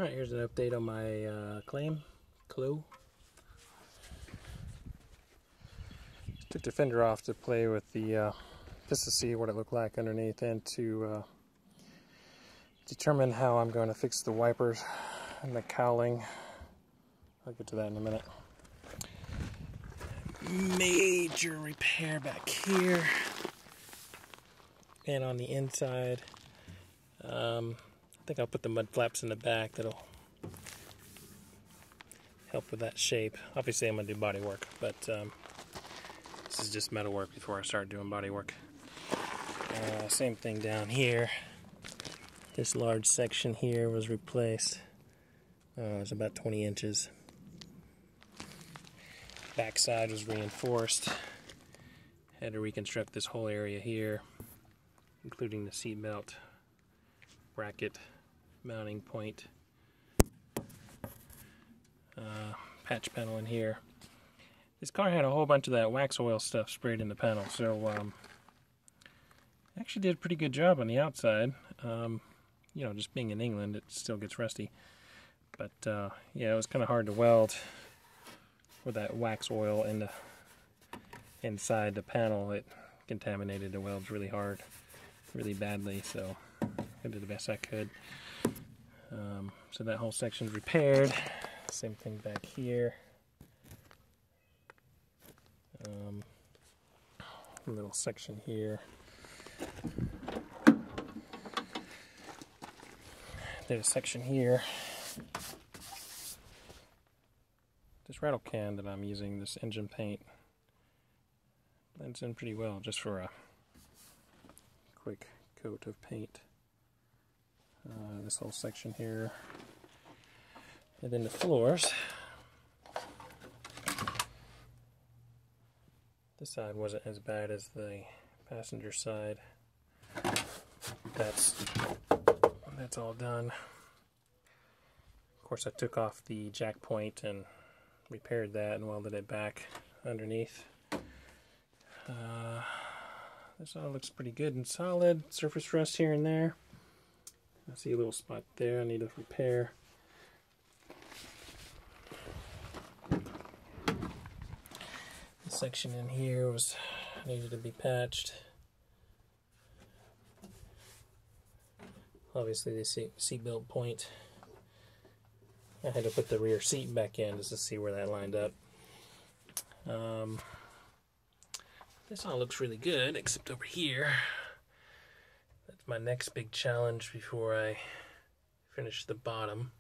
Alright, here's an update on my Acclaim clue. Took the fender off to play with the, just to see what it looked like underneath and to determine how I'm going to fix the wipers and the cowling. I'll get to that in a minute. Major repair back here and on the inside. I think I'll put the mud flaps in the back. That'll help with that shape. Obviously I'm going to do body work, but this is just metal work before I start doing body work. Same thing down here. This large section here was replaced. It's about 20 inches. Backside was reinforced. Had to reconstruct this whole area here, including the seat belt, bracket, mounting point, patch panel in here. This car had a whole bunch of that wax oil stuff sprayed in the panel, so actually did a pretty good job on the outside. You know, just being in England, it still gets rusty. But yeah, it was kind of hard to weld with that wax oil in the inside the panel. It contaminated the welds really hard, really badly, so I did the best I could. So that whole section's repaired. Same thing back here. A little section here. There's a section here. This rattle can that I'm using, this engine paint, blends in pretty well just for a quick coat of paint. This whole section here. And then the floors. This side wasn't as bad as the passenger side. That's all done. Of course, I took off the jack point and repaired that and welded it back underneath. This all looks pretty good and solid. Surface rust here and there. I see a little spot there I need to repair. This section in here needed to be patched. Obviously the seat belt point. I had to put the rear seat back in just to see where that lined up. This all looks really good, except over here. That's my next big challenge before I finish the bottom.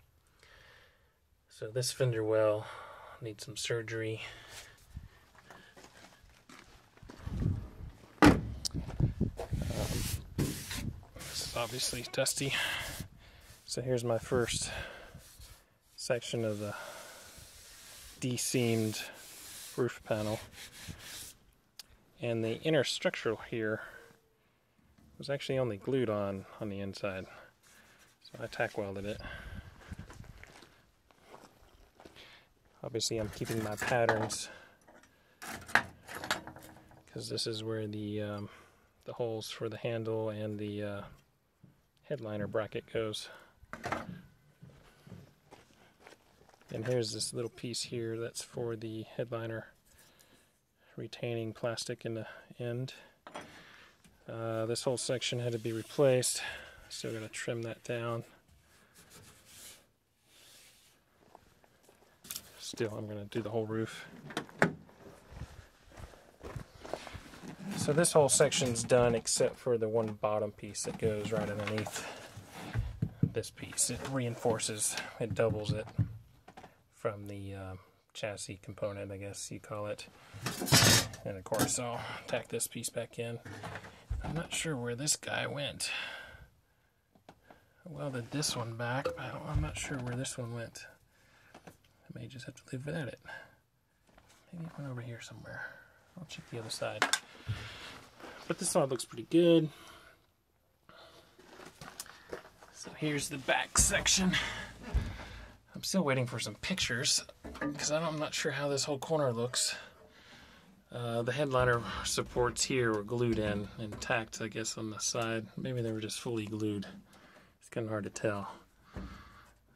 So this fender well needs some surgery. This is obviously dusty. So here's my first section of the de-seamed roof panel. And the inner structure here was actually only glued on the inside. So I tack welded it. Obviously I'm keeping my patterns because this is where the holes for the handle and the headliner bracket goes. And here's this little piece here that's for the headliner retaining plastic in the end. This whole section had to be replaced. Still got to trim that down. Still, I'm going to do the whole roof. So this whole section's done except for the one bottom piece that goes right underneath this piece. It reinforces, it doubles it from the chassis component, I guess you call it. And of course I'll tack this piece back in. I'm not sure where this guy went. I welded this one back, but I'm not sure where this one went. I may just have to live without it. Maybe it went over here somewhere. I'll check the other side. But this side looks pretty good. So here's the back section. I'm still waiting for some pictures because I'm not sure how this whole corner looks. The headliner supports here were glued in and tacked, I guess, on the side. Maybe they were just fully glued. It's kind of hard to tell.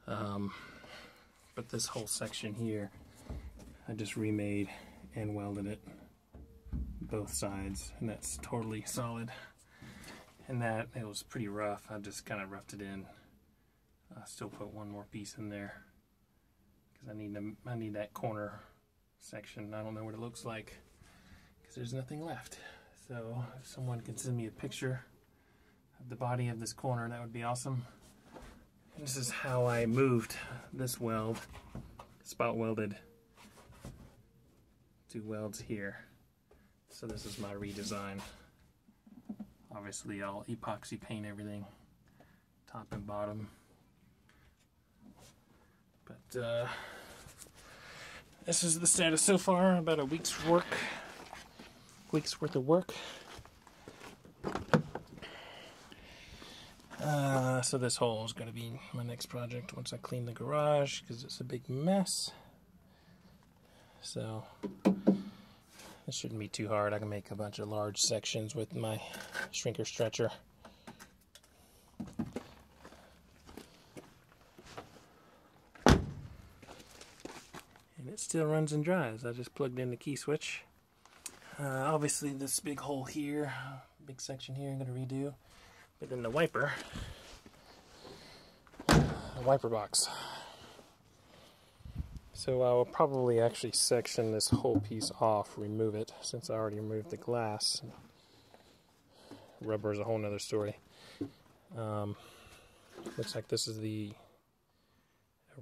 But this whole section here, I just remade and welded it both sides, and that's totally solid. And that, it was pretty rough. I just kind of roughed it in. I still put one more piece in there because I need that corner section. I don't know what it looks like because there's nothing left. So if someone can send me a picture of the body of this corner, that would be awesome. And this is how I moved this weld, spot welded 2 welds here. So this is my redesign. Obviously I'll epoxy paint everything, top and bottom. But this is the status so far. About a week's worth of work. So this hole is going to be my next project once I clean the garage because it's a big mess. So it shouldn't be too hard. I can make a bunch of large sections with my shrinker stretcher. And it still runs and dries. I just plugged in the key switch. Obviously this big hole here, big section here I'm going to redo. But then the wiper box. So I will probably actually section this whole piece off, remove it, since I already removed the glass. Rubber is a whole nother story. Looks like this is the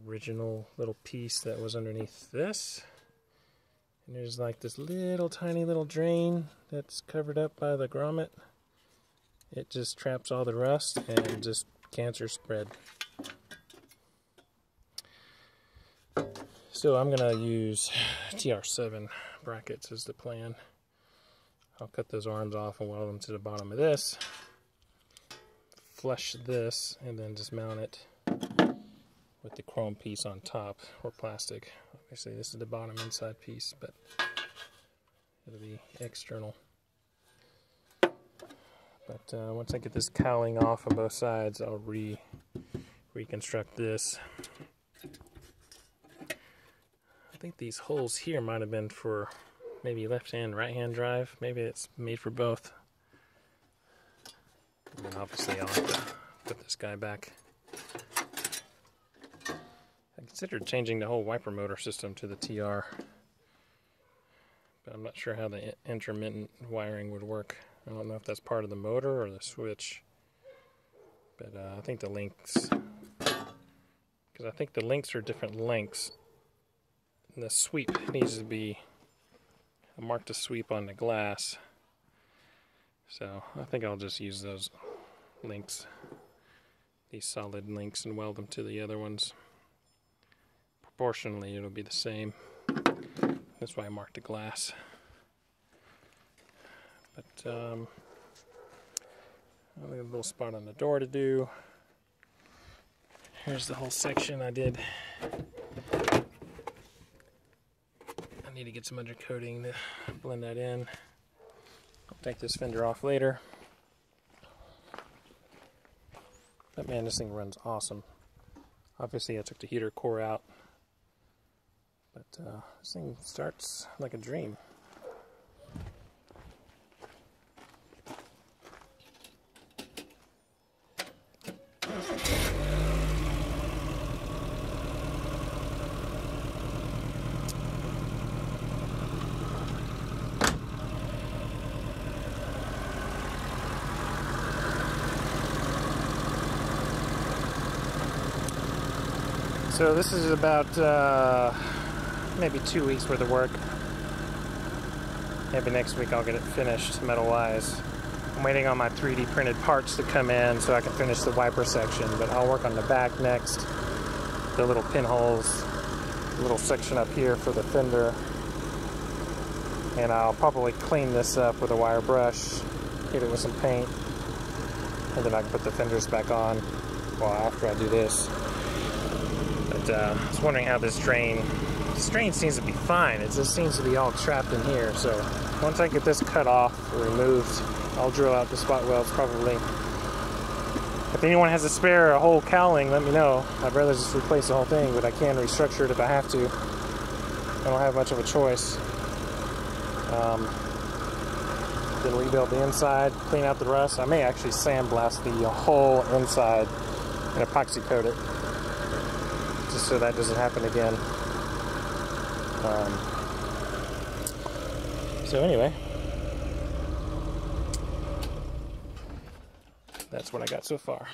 original little piece that was underneath this. And there's like this little tiny little drain that's covered up by the grommet. It just traps all the rust and just cancer spread. So I'm going to use TR7 brackets as the plan. I'll cut those arms off and weld them to the bottom of this. Flush this and then just mount it with the chrome piece on top, or plastic. Obviously this is the bottom inside piece, but it'll be external. But once I get this cowling off on both sides, I'll reconstruct this. I think these holes here might have been for maybe left-hand, right-hand drive. Maybe it's made for both. And then obviously I'll have to put this guy back. I considered changing the whole wiper motor system to the TR, but I'm not sure how the intermittent wiring would work. I don't know if that's part of the motor or the switch, but I think the links, because I think the links are different lengths. And the sweep needs to be, I marked a sweep on the glass, so I think I'll just use those links, these solid links, and weld them to the other ones. Proportionally it'll be the same. That's why I marked the glass. But I have a little spot on the door to do. Here's the whole section I did. I need to get some undercoating to blend that in. I'll take this fender off later. But man, this thing runs awesome. Obviously I took the heater core out, but this thing starts like a dream. So this is about maybe 2 weeks worth of work. Maybe next week I'll get it finished metal-wise. I'm waiting on my 3D printed parts to come in so I can finish the wiper section, but I'll work on the back next. The little pinholes, the little section up here for the fender. And I'll probably clean this up with a wire brush, hit it with some paint, and then I can put the fenders back on, well, after I do this. But I was wondering how this drain seems to be fine. It just seems to be all trapped in here. So once I get this cut off or removed, I'll drill out the spot welds probably If anyone has a spare whole cowling, let me know. I'd rather just replace the whole thing, but I can restructure it if I have to. I don't have much of a choice. Then rebuild the inside, clean out the rust. I may actually sandblast the whole inside and epoxy coat it, just so that doesn't happen again. So anyway, that's what I got so far.